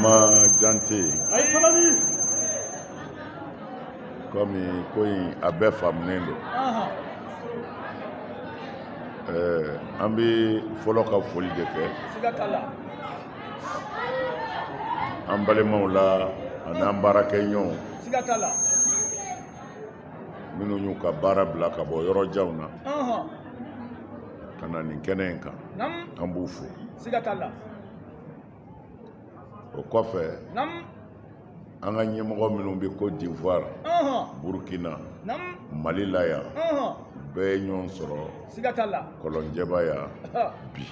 ma jante komi ko in a bɛɛ faamunen don an bɛ fɔlɔ ka foli de kɛ an balimaw la ani an baarakɛɲɔgɔnw minnu y'u ka baara bila ka bɔ yɔrɔ janw na ka na nin kɛnɛ in kan an b'u fo o kɔfɛ an ka ɲɛmɔgɔ minnu bɛ Côte d'Ivoire Burkina Mali la yan bɛɛ ye ɲɔgɔn sɔrɔ Kɔlɔnjɛba yan bi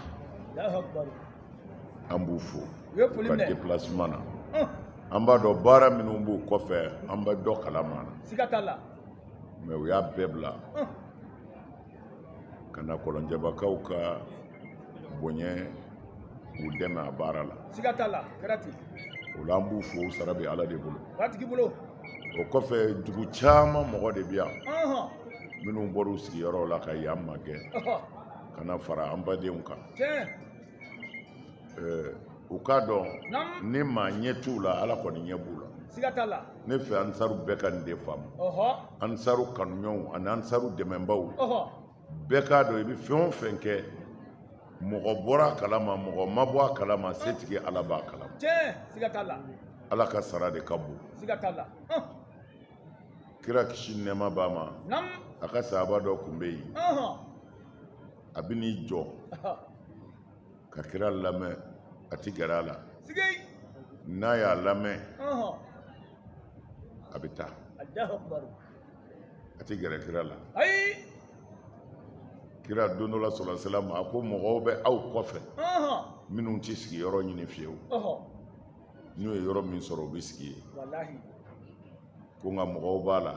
an b'u fo ka déplacement na an b'a dɔn baara minnu b'u kɔfɛ an bɛ dɔ kalama na mais u y'a bɛɛ bila ka na Kɔlɔnjɛbakaw ka bonya k'u dɛmɛ a baara la o la an b'u fo u sara bɛ Ala de bolo o kɔfɛ dugu caman mɔgɔ de bɛ yan minnu bɔr'u sigiyɔrɔw la ka yan magɛn ka na fara an badenw kan u k'a dɔn ni maa ɲɛ t'u la Ala kɔni ɲɛ b'u la ne fɛ ansaru bɛɛ ka nin de faamu ansaru kanuɲɔgɔnw ani ansaru dɛmɛbaw bɛɛ k'a dɔn i bɛ fɛn o fɛn kɛ mɔgɔ bɔra a kalama mɔgɔ ma bɔ a kalama setigi Ala b'a kalama Ala ka sara de ka bon kira kisi ni nɛɛma b'a ma a ka sahaba dɔ tun bɛ yen a bɛ n'i jɔ ka kira lamɛn a tɛ gɛrɛ a la n'a y'a lamɛn a bɛ taa a tɛ gɛrɛ kira la kira don dɔ la sallallahu alaihi wasallam a ko mɔgɔw bɛ aw kɔfɛ minnu tɛ sigiyɔrɔ ɲini fiyewu n'u ye yɔrɔ min sɔrɔ u bɛ sigi yen ko nka mɔgɔw b'a la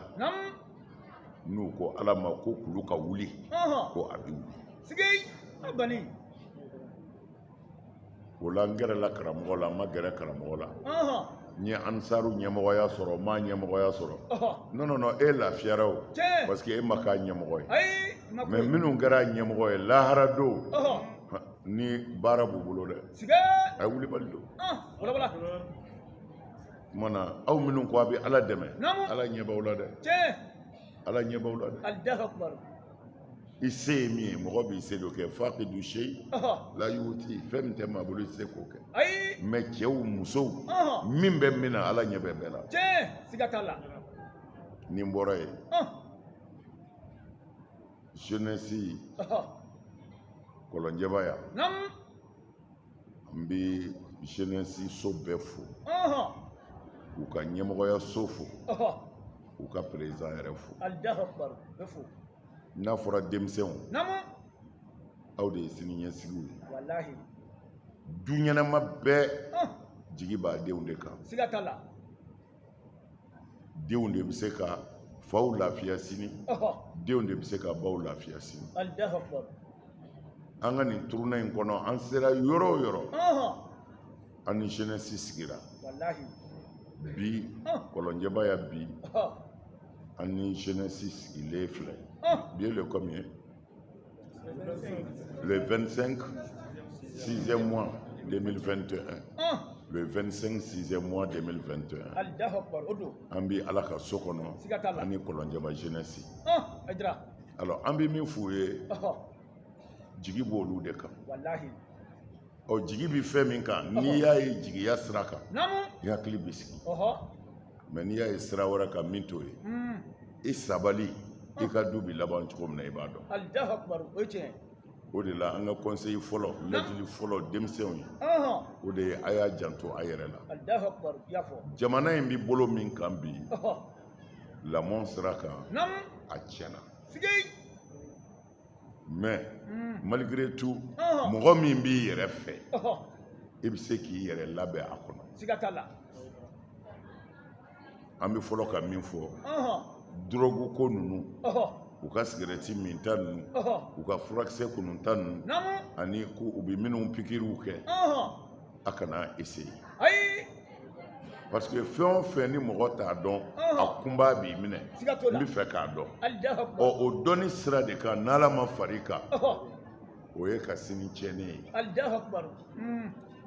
n'u ko Ala ma ko kulu ka wuli ko a bɛ wuli o la n gɛrɛla karamɔgɔ la n ma gɛrɛ karamɔgɔ la n ye ansaru ɲɛmɔgɔya sɔrɔ n m'a ɲɛmɔgɔya sɔrɔ non e lafiyara o parce que e ma k'a ɲɛmɔgɔ ye mais minnu kɛra ɲɛmɔgɔ ye lahara don ni baara b'u bolo dɛ a ye wulibali don kumana aw minnu ko a bɛ Ala dɛmɛ Ala ɲɛ b'aw la dɛ Ala ɲɛ b'aw la dɛ i se ye min ye mɔgɔ b'i se dɔ kɛ faqidu shay la yuti fɛn min tɛ maa bolo i se k'o kɛ mais cɛw musow min bɛ min na Ala ɲɛ bɛ bɛɛ la ni n bɔra yen jeunesse Kɔlɔnjɛba yan n bɛ jeunesse so bɛɛ fo k'u ka ɲɛmɔgɔya so fo k'u ka président yɛrɛ fo n'a fɔra denmisɛnw aw de ye siniɲɛsigiw ye du ɲɛnama bɛɛ jigi b'a denw de kan denw de bɛ se ka faw lafiya sini denw de bɛ se ka baw lafiya sini an ka nin turuna in kɔnɔ an sera yɔrɔ o yɔrɔ an ni jeunesse sigira bi Kɔlɔnjɛba ya bi an ni jeunesse sigilen filɛ bi ye le combien le 25 6e mois 2021 le 25 6e mois 2021 an bɛ Ala ka so kɔnɔ an ni Kɔlɔnjɛba jeunesse alors an bɛ min f'u ye jigi b'olu de kan ɔ jigi bɛ fɛn min kan n'i y'a ye jigiya sira kan i hakili bɛ sigi mais n'i y'a ye sira wɛrɛ kan min t'o ye i sabali i ka du bɛ laban cogo min na i b'a dɔn o de la an ka conseil fɔlɔ lajili fɔlɔ denmisɛnw ye o de ye a y'a janto a yɛrɛ la jamana in bɛ bolo min kan bi lamɔn sira kan a tiɲɛna mais malgré tout mɔgɔ min b'i yɛrɛ fɛ i bɛ se k'i yɛrɛ labɛn a kɔnɔ an bɛ fɔlɔ ka min fɔ drogue ko ninnu u ka cigarette min ta ninnu u ka furakisɛ kununta ninnu ani ko u bɛ minnu pikiriw kɛ a kana essayer parce que fɛn o fɛn ni mɔgɔ t'a dɔn a kunba b'i minɛ n bɛ fɛ k'a dɔn ɔ o dɔnni sira de kan n'Ala ma far'i kan o ye ka sini tiɲɛni ye. Allahu Akbar.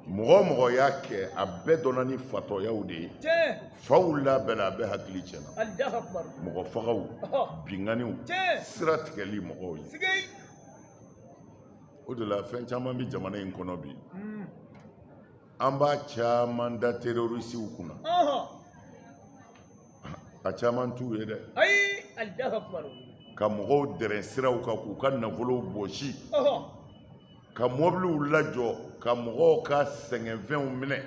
Mɔgɔ o mɔgɔ y'a kɛ a bɛɛ dɔnna ni fatɔyaw de ye. Faw la bɛɛ la a bɛɛ hakili tiɲɛna. Allahu Akbar. Mɔgɔ fagaw, binganiw, sira tigɛli mɔgɔw ye. O de la fɛn caman bɛ jamana in kɔnɔ bi. An b'a caman da terrorisiw kunna. A caman t'u ye dɛ. Allahu Akbar. Ka mɔgɔw dɛrɛ siraw kan k'u ka nafolow bɔsi. Ka mɔbiliw lajɔ ka mɔgɔw ka sɛgɛnfɛnw minɛ.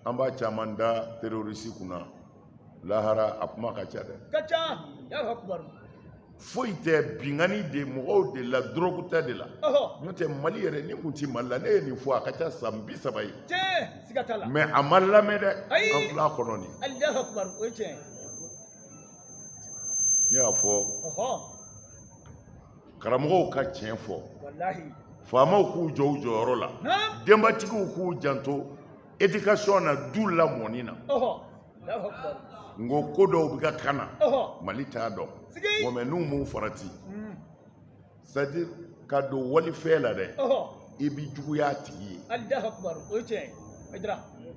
An b'a caman da terrorisi kunna. Lahara a kuma ka ca dɛ. Ka ca. Allahu Akbar. Foyi tɛ bingani de mɔgɔw de la drogue ta de la. N'o tɛ Mali yɛrɛ ni kun ti Mali la ne ye nin fɔ a ka ca san 30 ye. Siga t'a la. Mais a ma lamɛn dɛ. An filɛ a kɔnɔ nin. Allahu Akbar o ye tiɲɛ. Ne y'a fɔ. Karamɔgɔw ka tiɲɛ fɔ. Walahi. Faamaw k'u jɔ u jɔyɔrɔ la. Denbatigiw k'u janto éducation na du lamɔni na. Allahu Akbar. N ko ko dɔw bɛ ka kana Mali t'a dɔn. Mais n'u m'u farati. C'est-à-dire ka don walifɛn la dɛ. I bi juguya a tigi ye. Allahu Akbar o ye tiɲɛ ye.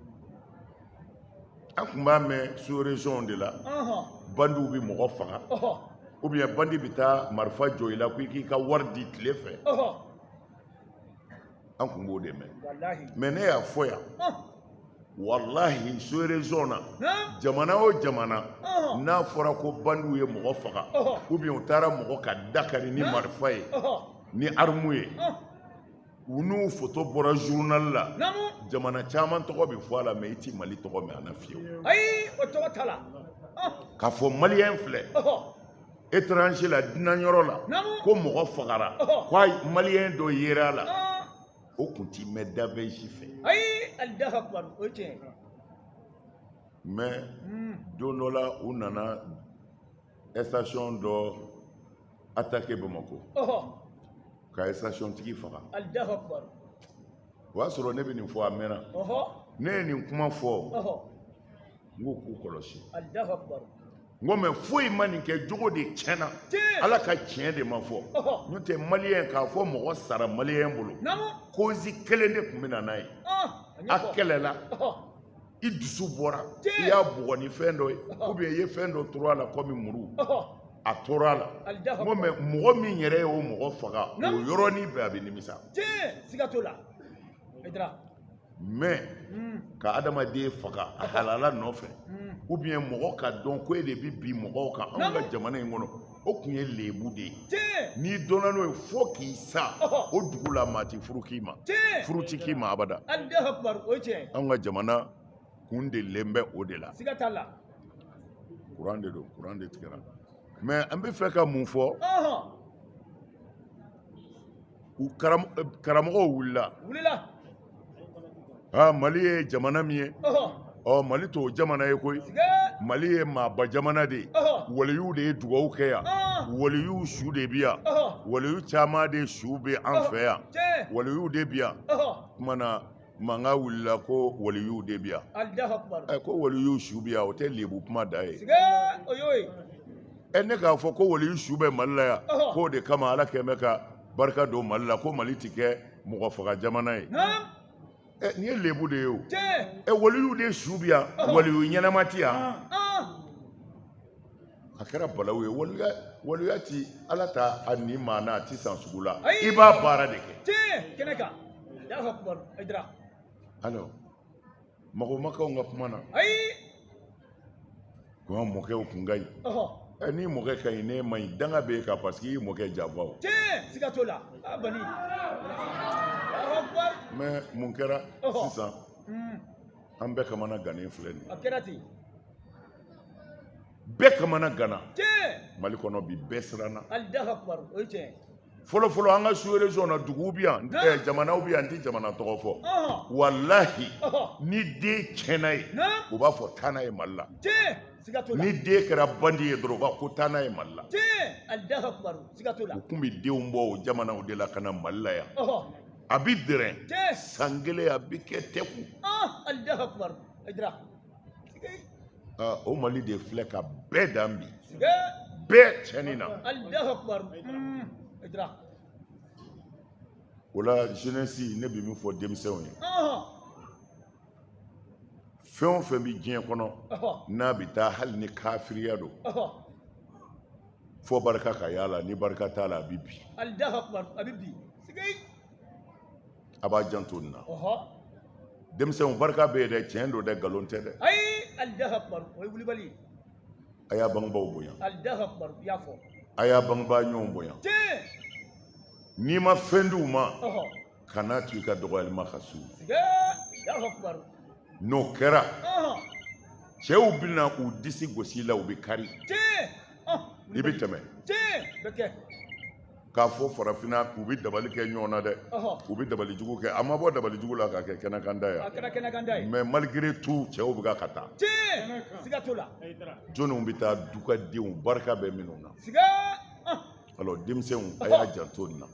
An tun b'a mɛn sous région de la. Bandiw bɛ mɔgɔ faga. Ou bien bandi bɛ taa marifa jɔ i la ko i k'i ka wari di tile fɛ. An kun b'o de mɛn. Mais ne y'a fɔ yan. Wallahi sous région na jamana o jamana n'a fɔra ko bandiw ye mɔgɔ faga ou bien u taara mɔgɔ ka dakari ni marifa ye ni arme ye u n'u photo bɔra journal la jamana caman tɔgɔ bɛ fɔ a la mais i ti Mali tɔgɔ mɛn a na fiyewu. Ayi o tɔgɔ t'a la. K'a fɔ maliyɛn filɛ étranger la dunanyɔrɔ la ko mɔgɔ fagara ko maliyɛn dɔ yera a la o kun ti mɛn dabɛnsi fɛ. Allahu Akbar o ye tiɲɛ. Mais don dɔ la u nana station dɔ attaquer Bamako ka station tigi faga. Allahu Akbar. O y'a sɔrɔ ne bɛ nin fɔ a mɛnna. Ne ye nin kuma fɔ n ko k'u kɔlɔsi. Allahu Akbar. N ko mais foyi ma nin kɛ jogo de tiɲɛna Ala ka tiɲɛ de ma fɔ n'o tɛ maliyɛn k'a fɔ mɔgɔ sara maliyɛn bolo cause kelen de tun bɛ na n'a ye a kɛlɛla i dusu bɔra i y'a bugɔ ni fɛn dɔ ye ou bien i ye fɛn dɔ turu a la comme muru a tora a la n ko mais mɔgɔ min yɛrɛ ye o mɔgɔ faga o yɔrɔnin bɛɛ a bɛ nimisa. Siga t'o la. Mais ka adamaden faga a halala nɔfɛ ou bien mɔgɔ ka dɔn ko e de bɛ bin mɔgɔw kan anw ka jamana in kɔnɔ o tun ye lebu de ye n'i dɔnna n'o ye fo k'i sa o dugu la maa ti furu k'i ma furu ti k'i ma abada. Allahu Akbar o ye tiɲɛ. Anw ka jamana kun delilen bɛ o de la. Siga t'a la. Kuran de don kuran de tigɛra mais an bɛ fɛ ka mun fɔ u karamɔgɔw wulila. Mali ye jamana min ye Mali t'o jamana ye koyi Mali ye maaba jamana de ye waliyu de ye dugawu kɛ yan waliyu su de bi yan waliyu caman de su bɛ an fɛ yan waliyu de bi yan kumana mankan wulila ko waliyu de bi yan ko waliyu su bi yan o tɛ lebu kuma da ye ne k'a fɔ ko waliyu su bɛ Mali la yan k'o de kama Ala kɛn bɛ ka barika don Mali la ko Mali ti kɛ mɔgɔ faga jamana ye. Nin ye lebu de ye o waliyu de su bi yan waliyu ɲɛnama ti yan a kɛra balawu ye waliya ti Ala ta a ni maa na a ti san sugu la i b'a baara de kɛ. Alors magomakaw ka kuma na ko an mɔkɛw kun ka ɲi ni mɔkɛ ka ɲi ne ma ɲi danga bɛ e kan parce que i mɔkɛ janfa o. Siga t'o la bani. Mais mun kɛra sisan an bɛɛ kamana gannen filɛ nin ye. A kɛra ten. Bɛɛ kamana ganna Mali kɔnɔ bi bɛɛ siranna. Allahu Akbar o ye tiɲɛ. Fɔlɔfɔlɔ an ka sous région na duguw bi yan jamanaw bi yan n ti jamana tɔgɔ fɔ walahi ni den tiɲɛna ye u b'a fɔ taa n'a ye Mali la ni den kɛra bandi ye dɔrɔn u b'a ko taa n'a ye Mali la u kun bɛ denw bɔ o jamanaw de la ka na Mali la yan a bi dɛrɛ san kelen a bi kɛ tɛku o Mali de filɛ ka bɛɛ dan bi bɛɛ tiɲɛni na Ola jeunesse ne bi min fɔ denmisɛnw ye fɛn o fɛn bi diɲɛ kɔnɔ n'a bi taa hali ni kafiriya don fo barika ka yala ni barika t'a la a bi bi Allahu akbar a bi bi sigay a b'a janto nin na denmisɛnw barika bɛ yen dɛ tiɲɛ don dɛ nkalon tɛ dɛ ayi Allahu akbar o ye wulibali a y'a bangebaaw bonya Allahu akbar i y'a fɔ a y'a bangebaa ɲɔgɔn bonya n'i ma fɛn d'u ma kana to i ka dɔgɔyalima ka s'u Allahu akbar n'o kɛra cɛw bɛna u disi gosi la u bɛ kari i bɛ tɛmɛ k'a fɔ farafinna u bɛ dabali kɛ ɲɔgɔn na dɛ u bɛ dabali jugu kɛ a ma bɔ dabali jugu la ka kɛ kɛnɛkanda ye mais malgré tout cɛw bɛ ka taa siga t'o la jɔnniw bɛ taa du ka denw barika bɛ minnu na alors denmisɛnw a y'a janto nin na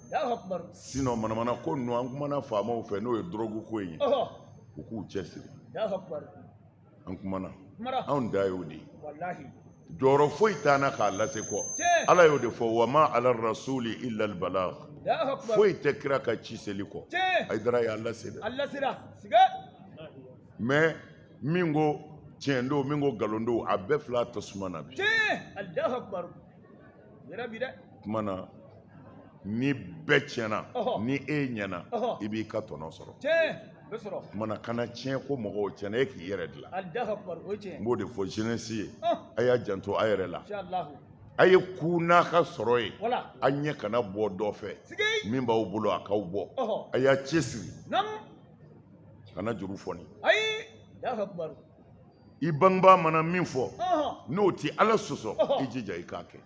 sinon manamana ko ninnu an kumana faamaw fɛ n'o ye drogue ko ye u k'u cɛsiri an kumana anw da y'o de ye jɔyɔrɔ foyi t'an na k'a lase kɔ ala y'o de fɔ wa ma ala rasuli illa al balagh foyi tɛ kira ka ci seli kɔ Hayidara y'a lase dɛ mais min ko tiɲɛ don min ko nkalon don a bɛɛ fila tasuma na bi kuma na ni bɛɛ tiɲɛna ni e ɲɛna i b'i ka tɔnɔ sɔrɔ kuma na kana tiɲɛ ko mɔgɔw tiɲɛna e k'i yɛrɛ dilan n b'o de fɔ jeunesse ye a y'a janto a yɛrɛ la a ye ku n'a ka sɔrɔ ye a ɲɛ kana bɔ dɔ fɛ min b'aw bolo a k'aw bɔ a y'a cɛsiri kana juru fɔni i bangebaa mana min fɔ n'o ti ala sɔsɔ i jija i k'a kɛ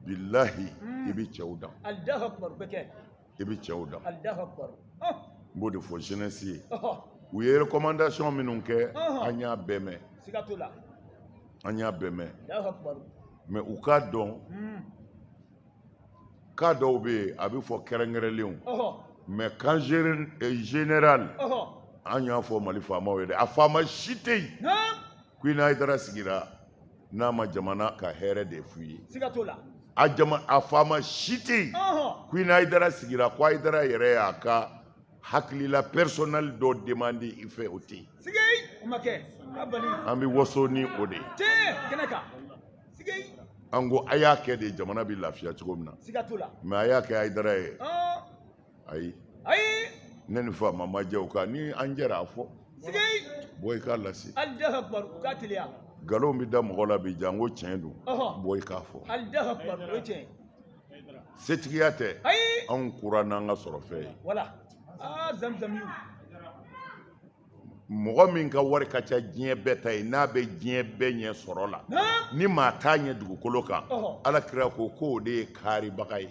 bilahi i bɛ cɛw dan i bɛ cɛw dan n b'o de fɔ jeunesse ye u ye recommandation minnu kɛ an y'a bɛɛ mɛn an y'a bɛɛ mɛn mais u k'a dɔn cas dɔw bɛ yen a bɛ fɔ kɛrɛnkɛrɛnlenw mais kan général an y'a fɔ mali faamaw ye dɛ a faama si tɛ yen ko i n'a Hayidara sigira n'a ma jamana ka hɛrɛ de f'u ye a faama si tɛ yen ko i n'a Hayidara sigira ko Hayidara yɛrɛ y'a ka hakilila personnel dɔ demande i fɛ o tɛ yen an bɛ waso ni o de ye an ko a y'a kɛ de jamana bɛ lafiya cogo min na mais a y'a kɛ Hayidara ye ayi ne ni faama ma jɛ o kan ni an jɛra a fɔ bɔ i k'a lase nkalon bɛ da mɔgɔ la bi jan ko tiɲɛ don bɔ i k'a fɔ setigiya tɛ anw kura n'an ka sɔrɔ fɛn ye mɔgɔ min ka wari ka ca diɲɛ bɛɛ ta ye n'a bɛ diɲɛ bɛɛ ɲɛ sɔrɔ la ni maa t'a ɲɛ dugukolo kan ala kira ko k'o de ye kaaribaga ye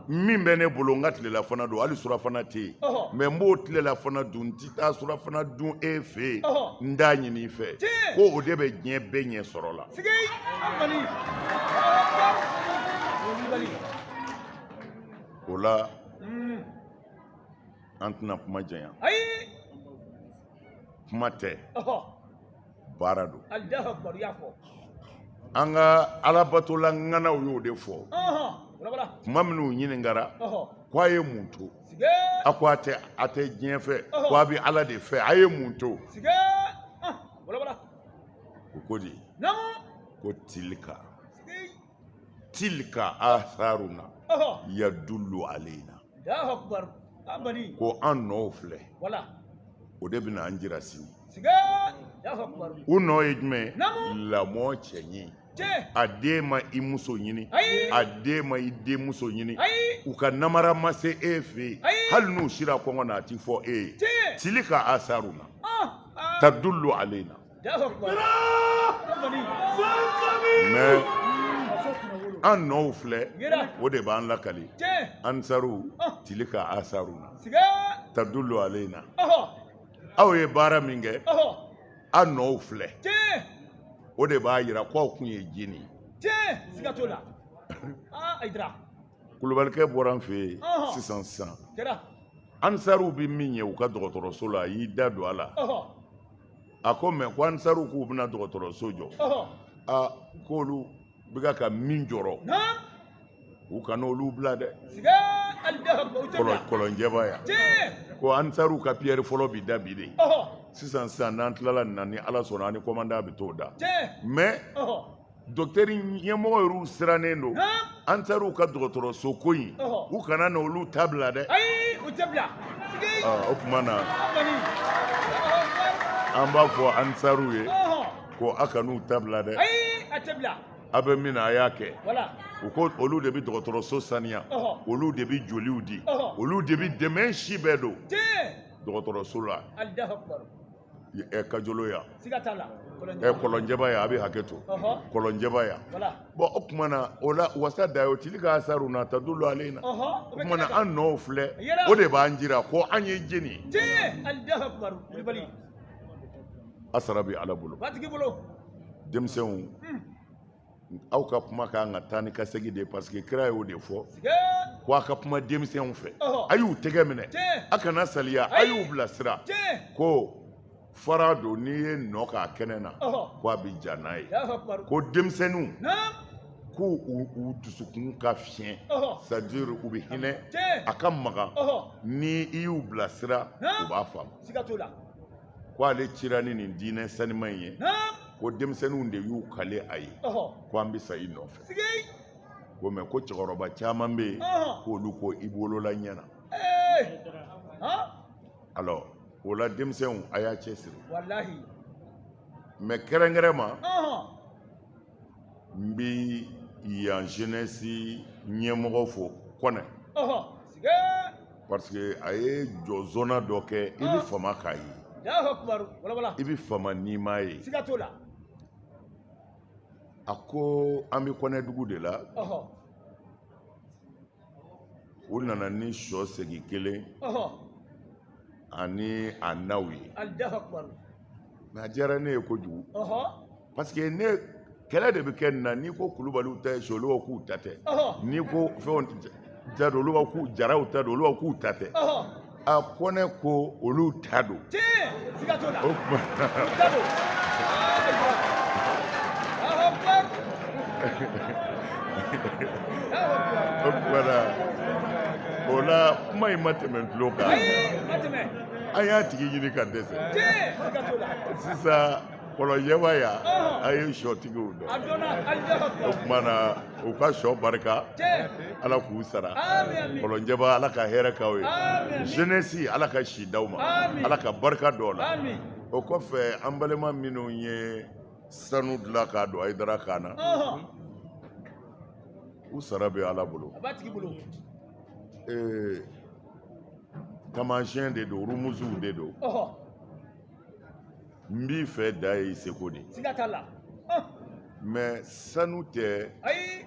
min bɛ ne bolo n ka tilelafana don hali surafana tɛ yen mais n b'o tilelafana dun n tɛ taa surafana dun e fɛ yen n t'a ɲini i fɛ ko o de bɛ diɲɛ bɛɛ ɲɛ sɔrɔ la o la an tɛna kuma janya kuma tɛ baara don an ka alabatola ŋanaw y'o de fɔ kuma minnu ɲininkara ko a ye mun to a ko a tɛ diɲɛ fɛ ko a bɛ ala de fɛ a ye mun to o ko de ko tilka atharuna yadullu alayna ko an nɔw filɛ o de bɛna an jira sini u nɔ ye jumɛn lamɔ cɛ ɲi a den ma i muso ɲini a den ma i denmuso ɲini u ka namara ma se e fɛ yen hali n'u sira kɔngɔ na a ti fɔ e ye tilka atharuna tadullu alayna mais an nɔw filɛ o de b'an lakali ansaru tilka asaruna tadullu alayna aw ye baara min kɛ an nɔw filɛ o de b'a jira ko aw kun ye jini kulubalikɛ bɔra an fɛ yen sisan ansaru bɛ min ye u ka dɔgɔtɔrɔso la a y'i da don a la a ko mais ko ansaru k'u bɛna dɔgɔtɔrɔso jɔ k'olu bɛ ka min jɔrɔ u kana olu bila dɛ siga Allahu Akbar utebla kɔlɔnjɛba ya te ko ansaru ka pierre fɔlɔ bi da bi de sisan n'an tilala nin na ni ala sɔnna ani commandant bi t'o da mais docteur ɲɛmɔgɔ yɛrɛw sirannen don ansaru ka dɔgɔtɔrɔso ko in u kana na olu ta bila dɛ ayi utebla o tuma na an b'a fɔ ansaru ye ko a kan'u ta bila dɛ ayi atebla a bɛ min na a y'a kɛ voilà u ko olu de bɛ dɔgɔtɔrɔso saniya olu de bɛ joliw di olu de bɛ dɛmɛ si bɛɛ don dɔgɔtɔrɔso la Allahu Akbar kajolo ya siga tala kɔlɔnjɛba ya a bɛ hakɛ to kɔlɔnjɛba ya bon o tuma na o la wasa dayo tili ka asaru na ta dulu ale na o tuma na an nɔw filɛ o de b'an jira ko an ye jeni Allahu Akbar kulibali asara bɛ ala bolo batigi bolo denmisɛnw aw ka kuma kan ka taa ni ka segin de parce que kira y'o de fɔ ko a ka kuma denmisɛnw fɛ a y'u tɛgɛ minɛ a kana saliya a y'u bilasira ko fara don n'i ye nɔ k'a kɛnɛ na ko a bɛ ja n'a ye ko denmisɛnninw k'u u dusukun ka fiɲɛ c'est à dire u bɛ hinɛ a ka magan ni i y'u bilasira u b'a faamu ko ale cira ni nin diinɛ sanima in ye ko denmisɛnninw de y'u kale a ye ko an bɛ sa i nɔfɛ ko mɛ ko cɛkɔrɔba caman bɛ yen k'olu ko i wolola ɲɛna alors o la denmisɛnw a y'a cɛsiri mɛ kɛrɛnkɛrɛn ma n bɛ yan jeunesse ɲɛmɔgɔ fo kɔnɛ parce que a ye jɔzɔnna dɔ kɛ i bɛ fama k'a ye i bɛ fama n'i m'a ye a ko an bɛ kɔnɛdugu de la u nana ni sɔ segi kelen ani a naw ye mɛ a diyara ne ye kojugu parce que ne kɛlɛ de bɛ kɛ nin na n'i ko kulubaliw ta ye sɔ olu ka k'u ta tɛ n'i ko fɛnw ta don olu ka k'u jaraw ta don olu ka k'u ta tɛ a kɔnɛ ko olu ta don o kumana o la kuma in ma tɛmɛ tulo kan an y'a tigi ɲini ka dɛsɛ sisan kɔlɔnjɛba ya a ye sɔtigiw dɔn o kumana u ka sɔ barika ala k'u sara kɔlɔnjɛba ala ka hɛrɛ k'aw ye jeunesse ala ka si d'aw ma ala ka barika dɔw la o kɔfɛ an balima minnu ye sanu dilan k'a don Hayidara kan na u sara bɛ ala bolo tamasiyɛn de don rumuzuw de don n b'i fɛ da ye seko de mɛ sanu tɛ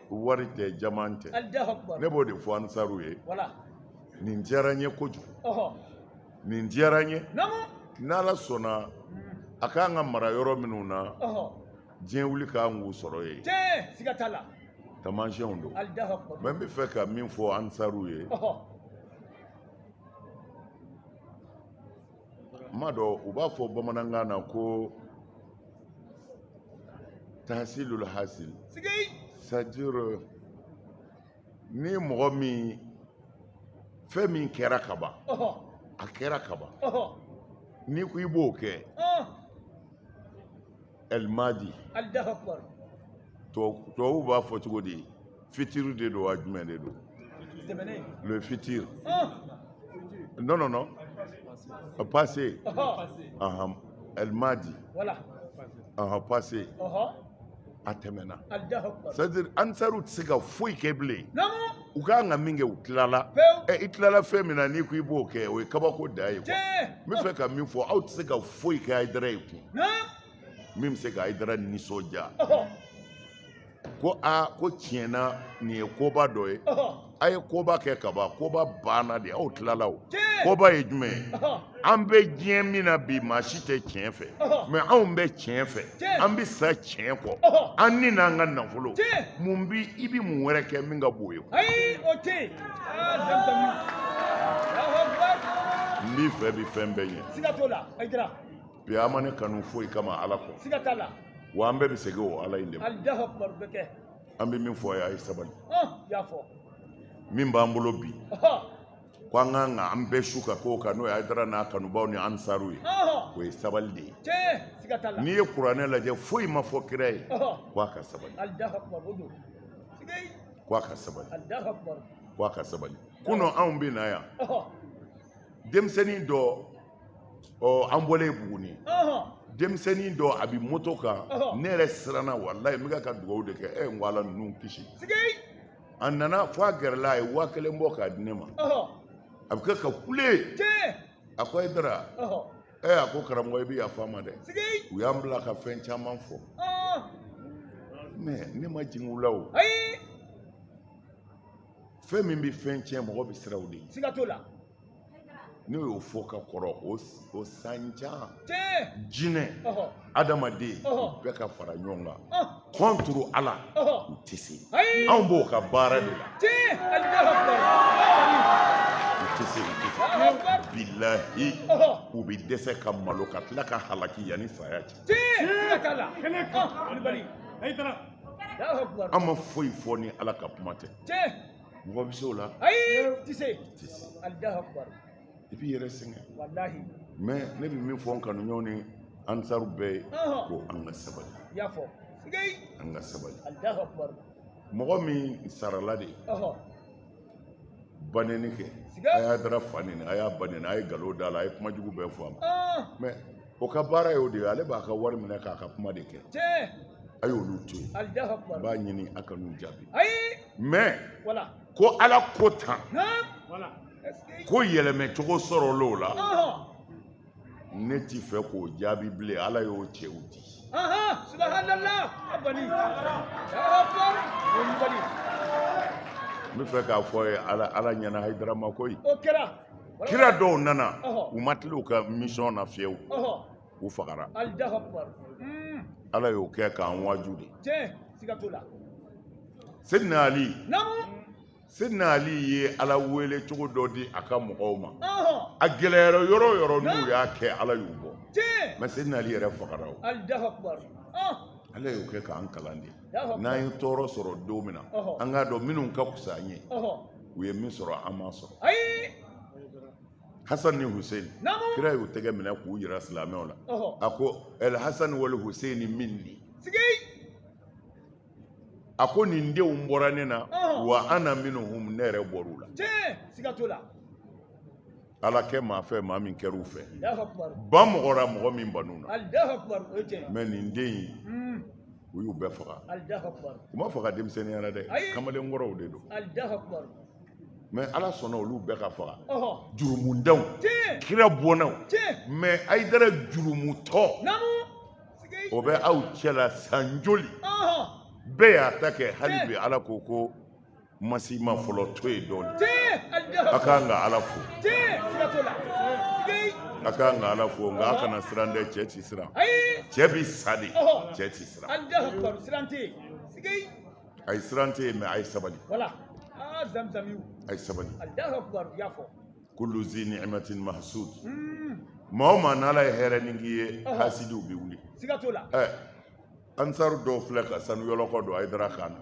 wari tɛ jaman tɛ ne b'o de fɔ ansaru ye nin diyara n ye kojugu nin diyara n ye n'ala sɔnna a k'an ka mara yɔrɔ minnu na diɲɛ wuli k'an k'u sɔrɔ ye tamasiyɛnw don mɛ n bɛ fɛ ka min fɔ ansaru ye n m'a dɔn u b'a fɔ bamanankan na ko tahsilul hasil c'est-à-dire ni mɔgɔ min fɛn min kɛra ka ban a kɛra ka ban n'i ko i b'o kɛ ɛlimadi tubabuw b'a fɔ cogo di fitiri de don wa jumɛn de don le fitir non non non passé ɛlimadi passé a tɛmɛna c'est-à-dire ansaru tɛ se ka foyi kɛ bilen u k'an ka min kɛ u tilala i tilala fɛn min na n'i ko i b'o kɛ o ye kabako da ye n bɛ fɛ ka min fɔ aw tɛ se ka foyi kɛ Hayidara ye kun min bɛ se ka Hayidara nisɔndiya ko ko tiɲɛna nin ye koba dɔ ye a ye koba kɛ ka ban koba banna de aw tilala o koba ye jumɛn ye an bɛ diɲɛ min na bi maa si tɛ tiɲɛ fɛ mɛ anw bɛ tiɲɛ fɛ an bɛ sa tiɲɛ kɔ an ni n'an ka nafolo mun bi i bɛ mun wɛrɛ kɛ min ka bon ye n b'i fɛ bi fɛn bɛɛ ɲɛ bi an ma ne kanu foyi kama ala kɔ wa an bɛɛ bɛ segin o ala in de ma an bɛ min fɔ a ye a ye sabali min b'an bolo bi ko an kan ka an bɛɛ su ka k'o kan n'o ye Hayidara n'a kanubaw ni ansaru ye o ye sabali de ye n'i ye kuranɛ lajɛ foyi ma fɔ kira ye ko a ka sabali ko a ka sabali ko a ka sabali kunun anw bɛ na yan denmisɛnnin dɔ an bɔlen Buguni denmisɛnnin dɔ a bɛ moto kan ne yɛrɛ siranna walayi n bɛ ka dugawu de kɛ n ko Ala ninnu kisi a nana fo a gɛrɛla a ye 1000 bɔ k'a di ne ma a bɛ kɛ ka kule a ko Hayidara a ko karamɔgɔ i bɛ yafa n ma dɛ u y'an bila ka fɛn caman fɔ mais ne ma jigin u la o fɛn min bɛ fɛn tiɲɛ mɔgɔ bɛ siran o de ye n'o y'o fɔ ka kɔrɔ o sanjan jinɛ adamaden bɛɛ ka fara ɲɔgɔn kan contre Ala u tɛ se anw b'o ka baara de la u tɛ se bilahi u bɛ dɛsɛ ka malo ka tila ka halaki yanni saya cɛ an ma foyi fɔ ni Ala ka kuma tɛ mɔgɔ bɛ se o la tɛ se et puis yɛrɛ sɛgɛn mais ne bɛ min fɔ n kanuɲɔgɔnw ni ansaru bɛɛ ye ko an ka sabali an ka sabali mɔgɔ min sarala de banɛni kɛ a y'a dara fa neni a y'a ba neni a ye nkalon da la a ye kuma jugu bɛɛ fɔ a ma mais o ka baara ye o de ye ale b'a ka wari minɛ k'a ka kuma de kɛ a y'olu to yen n b'a ɲini a ka n'u jaabi mais ko Ala ko tan ko yɛlɛmɛ cogo sɔrɔl'o la ne t'i fɛ k'o jaabi bilen Ala y'o cɛw di subhanallah n bɛ fɛ k'a fɔ ye Ala ɲɛna Hayidara ma koyi kira dɔw nana u ma tila u ka mission na fiyewu u fagara Ala y'o kɛ k'an waju de Seydina Ali ye Ala wele cogo dɔ di a ka mɔgɔw ma a gɛlɛyara yɔrɔ o yɔrɔ n'u y'a kɛ Ala y'u bɔ mais Seydina Ali yɛrɛ fagara o Ala y'o kɛ k'an kalan de n'an ye tɔɔrɔ sɔrɔ don min na an k'a dɔn minnu ka fisa an ye u ye min sɔrɔ an m'a sɔrɔ Hasan ni Hussein kira y'u tɛgɛ minɛ k'u yira silamɛw la a ko el Hasan wal Hussein minni a ko nin denw bɔra ne na wa ana minhum ne yɛrɛ bɔr'u la Ala kɛ maa fɛ maa min kɛr'u fɛ ba mɔgɔra mɔgɔ min ban'u na mais nin den in u y'u bɛɛ faga u ma faga denmisɛnninya la dɛ kamalen kɔrɔw de don mais Ala sɔnna olu bɛɛ ka faga jurumudenw kira bɔnnaw mais Hayidara jurumutɔ o bɛ aw cɛla san joli bɛɛ y'a ta kɛ hali bi Ala ko masi ma fɔlɔ to ye dɔɔni a k'an ka Ala fo a k'an ka Ala fo nka a kana siran dɛ cɛ ti siran cɛ bi sa de cɛ ti siran a ye siran tɛ yen mais a ye sabali a ye sabali kullu zi ni'matin mahsud maa o maa n'Ala ye hɛrɛ nin k'i ye hasidiw bɛ wuli ansaru dɔw filɛ ka sanu yɔlɔkɔ don Hayidara kan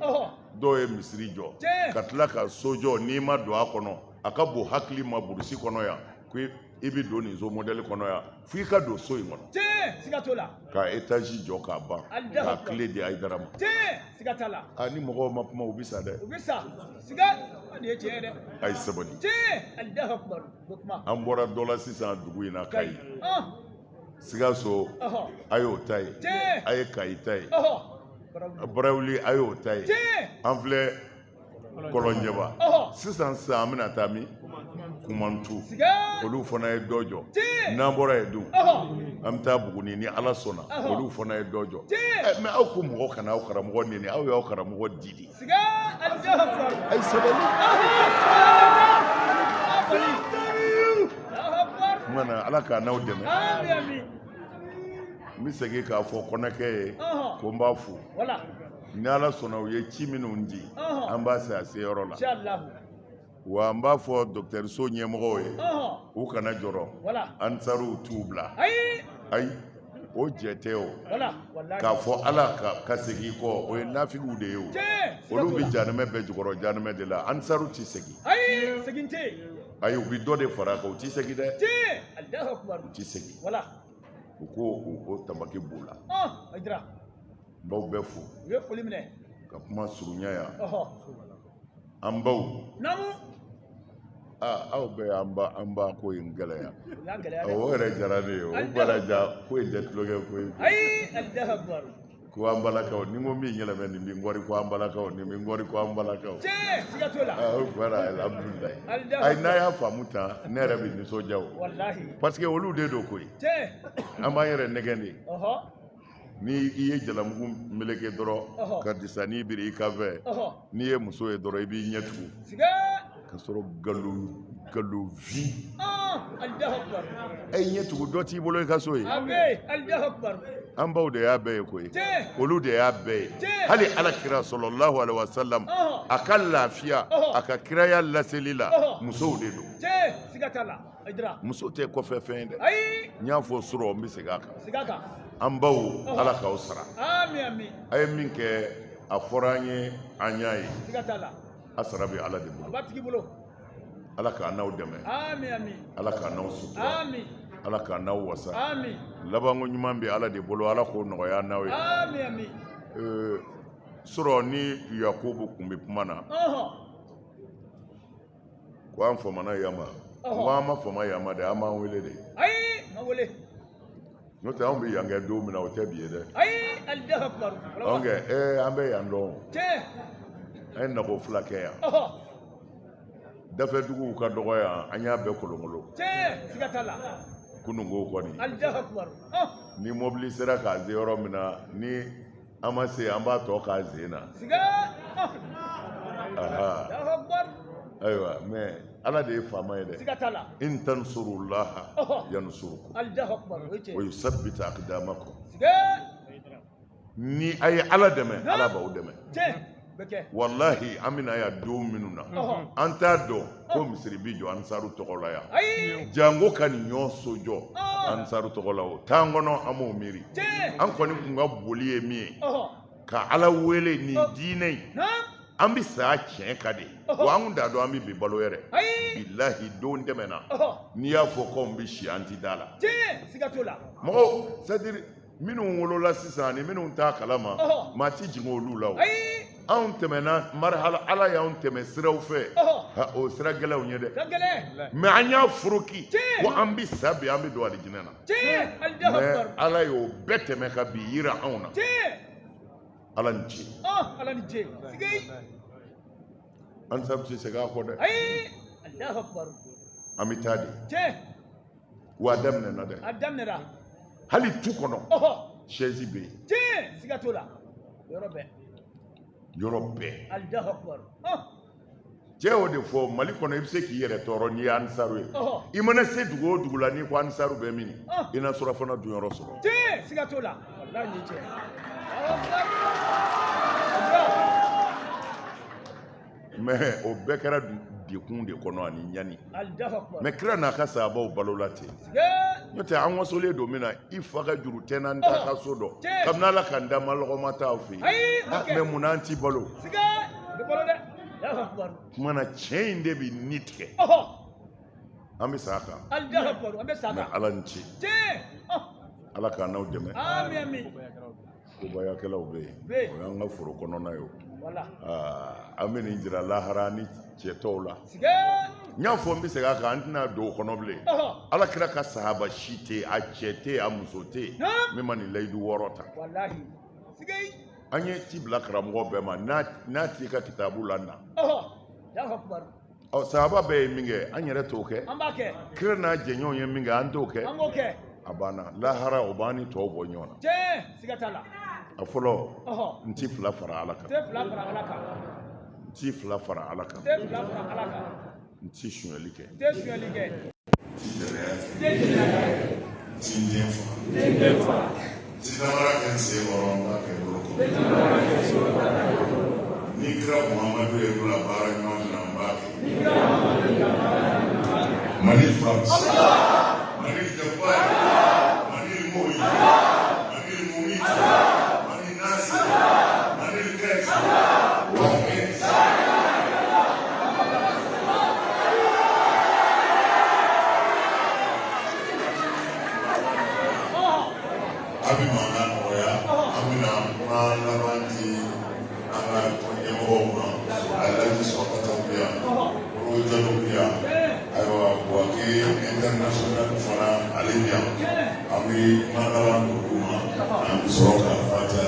dɔw ye misiri jɔ ka tila ka so jɔ n'i ma don a kɔnɔ a ka bon hakili ma burusi kɔnɔ yan ko i bɛ don nin so modèle kɔnɔ yan f'i ka don so in kɔnɔ ka étage jɔ k'a ban k'a clé di Hayidara ma ni mɔgɔw ma kuma u bɛ sa dɛ a ye sabali an bɔra dɔ la sisan dugu in na Kayi Sikaso a y'o ta ye a ye Kayi ta ye Barawuli a y'o ta ye an filɛ Kɔlɔnjɛba sisan an bɛna taa min Kumantu olu fana ye dɔ jɔ n'an bɔra yen dun an bɛ taa Buguni ni Ala sɔnna olu fana ye dɔ jɔ mais aw ko mɔgɔ kana aw karamɔgɔ neni aw y'aw karamɔgɔ didi a ye sabali mana Ala k'a n'aw dɛmɛ n bɛ segin k'a fɔ kɔnɛkɛ ye ko n b'a fo ni Ala sɔnna u ye ci minnu di an b'a se a seyɔrɔ la wa n b'a fɔ dɔgɔtɔrɔso ɲɛmɔgɔw ye u kana jɔrɔ ansaruw t'u bila ayi o jɛtɛ o Voilà, wallahi. k'a fɔ ala ka segin kɔ o ye nafigiw de ye o olu bi janɛmɛ bɛɛ jukɔrɔ janɛmɛ de la ansaru ti segin Ayi, segin tɛ. ayi u bi dɔ de fara kan u ti segin dɛ Allahu akbar. u ti segin Voilà. u ko o tamaki b'u la Aydra. n b'aw bɛɛ fo U ye foli minɛ. ka kuma surunya yan Ɔhɔ. an baw Namu. aw bɛɛ an ba ko in gɛlɛya U y'a gɛlɛya o dɛ. yɛrɛ diyara ne ye o balaja ko in tɛ tulokɛ ko ye Ayi, Allahu akbar. ko an balakaw ni n ko min yɛlɛmɛ nin bi ngɔri ko an balakaw nin bi ngɔri ko an balakaw Siga t'o la. o bɔra alhamdulilayi Allahu ayi n'a y'a faamu tan ne yɛrɛ bɛ nisɔndiya o Wallahi. parce que olu de don koyi an b'an yɛrɛ nɛgɛn de Ɔhɔ. ni i ye jalamugu meleke dɔrɔn ka disani biri i kan fɛ Ɔhɔ. n'i ye muso ye dɔrɔn i b'i ɲɛ tugu Siga. ka sɔrɔ galon Allahu akbar. e ɲɛ tugu dɔ t'i bolo i ka so ye Abe, Allahu akbar. an baw de y'a bɛɛ ye koyi olu de y'a bɛɛ ye hali alakira sɔlɔlahu alaihi wasallam a ka lafiya a ka kiraya laseli la musow de don Siga t'a la. Aydra. muso tɛ kɔfɛ fɛn ye dɛ Ayi. n y'a fɔ surɔ n bɛ segin a kan Siga kan. an baw ala k'aw sara Amin, amin. a ye min kɛ a fɔra an ye an y'a ye Siga t'a la. a sara bɛ ala de A bolo b'a tigi bolo. ala k'a n'aw dɛmɛ Amin, amin. ala k'a n'aw sutura Amin. ala k'a n'aw wasa Amin. labanko ɲuman bɛ ala de bolo ala k'o nɔgɔya n'aw ye Amin, amin. surɔ ni yakubu kun bɛ kuma na ko an famana yama ko an ma fama yama dɛ an b'an wele de Ayi, ma wele. n'o tɛ anw bɛ yan kɛ don min na o tɛ bi ye dɛ Ayi, Allahu akbar. anw kɛ an bɛ yan dɔn an ye nako fila kɛ yan Ɔhɔ. dafɛduguw ka dɔgɔ yan an y'a bɛɛ kolonkolon Siga t'a la. kununko kɔni Allahu akbar. ni mobili sera k'a se yɔrɔ min na ni an ma se an b'a tɔ k'a sen na Siga. Allahu akbar. ayiwa mɛ ala de ye faama ye dɛ Siga t'a la. in tansurullaha yansurukum Allahu akbar. wa yusabbit aqdamakum Siga. ni a ye ala dɛmɛ ala b'aw dɛmɛ Bɛ kɛ. wallahi an bɛna yan don minnu na an t'a dɔn ko misiri bi jɔ ansaru tɔgɔ la yan Ayi. jango ka nin ɲɔ so jɔ ansaru tɔgɔ la o t'an kɔnɔ an m'o miiri an kɔni kun ka boli ye min ye ka ala wele nin diinɛ in an bɛ saya tiɲɛ ka de wa an kun t'a dɔn an bɛ bi balo yɛrɛ bilahi don tɛmɛna n'i y'a fɔ k'anw bɛ si an ti da la Siga t'o la. mɔgɔw c'est à dire minnu wolola sisan ani minnu t'a kalama maa ti jigin olu la o anw tɛmɛna marihala ala y'anw tɛmɛ siraw fɛ o sira gɛlɛnw ye dɛ mɛ an y'a foroki ko an bɛ sa bi an bɛ don alijinɛ na mɛ ala y'o bɛɛ tɛmɛ ka bi yira anw na ala ni ce Ala ni ce. an sabu ti segin a kɔ dɛ Allahu akbar. an bɛ taa de wa a daminɛna dɛ A daminɛra. hali tu kɔnɔ sɛzi bɛ yen Siga t'o la. Yɔrɔ bɛɛ. yɔrɔ bɛɛ Allahu akbar. cɛ y'o de fɔ mali kɔnɔ i bɛ se k'i yɛrɛ tɔɔrɔ n'i ye ansaru ye i mana se dugu o dugu la n'i ko ansaru bɛ min i na surafana dunyɔrɔ sɔrɔ Siga t'o la. Wallahi ni cɛ. mɛ o bɛɛ kɛra dekun de kɔnɔ ani ɲani Allahu akbar. mɛ kira n'a ka sahabaw balola ten n'o tɛ an wasolen don min na i fa ka juru tɛ n'an ta ka so dɔn kabini ala ka n da ma lɔgɔma t'aw fɛ yen mɛ mun n'an ti balo kumana tiɲɛ in de bɛ ni tigɛ an bɛ sa a kan mɛ ala ni ce ala k'an n'aw dɛmɛ kobayakɛlaw bɛ yen o y'an ka foro kɔnɔna ye o an bɛ nin jira lahara ni cɛ tɔw la n y'a fɔ n bɛ segin a kan an tɛna don o kɔnɔ bilen ala kira ka sahaba si tɛ a cɛ tɛ a muso tɛ min ma nin layidu 6 ta an ye ci bila karamɔgɔ bɛɛ ma n'a t'i ka kitabu la na sahaba bɛɛ ye min kɛ an yɛrɛ t'o kɛ kira n'a jɛɲɔgɔnw ye min kɛ an t'o kɛ a banna lahara o b'an ni tɔw bɔ ɲɔgɔn na a fɔlɔ n ti 2 fara ala kan n ti 2 fara ala kan n ti suɲɛli kɛ n ti jɛnɛya kɛ n ti den faga n ti namara kɛ n sen kɔrɔ n b'a kɛ bolo kɔrɔ ni kira muhamadu ye bolo baara ɲɔgɔn min na n b'a kɛ mali fa mali jɛba mali mɔyi be Makawan Kukuma and Soka Fata.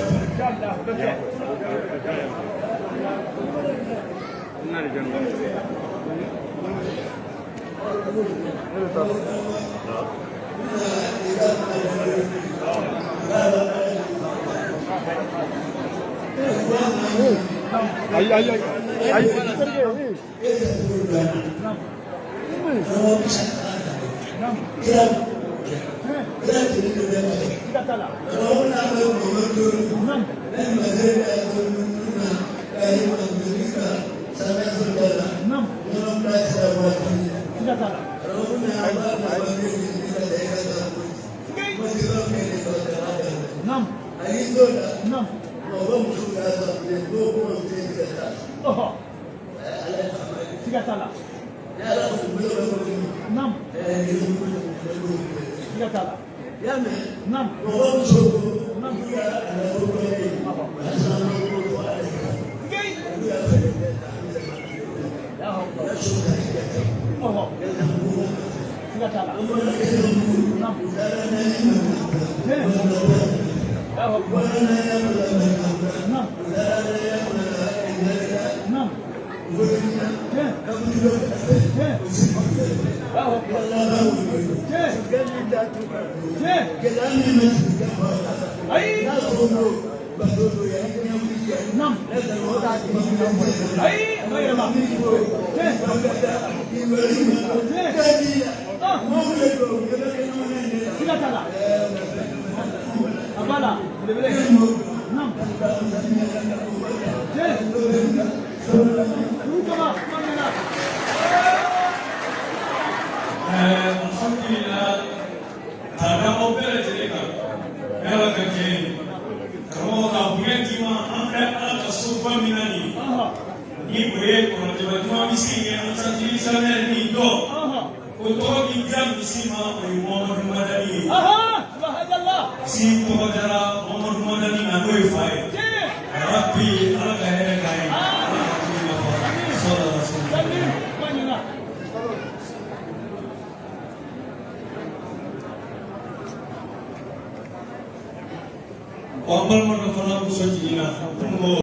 Amal mana fana muso jigina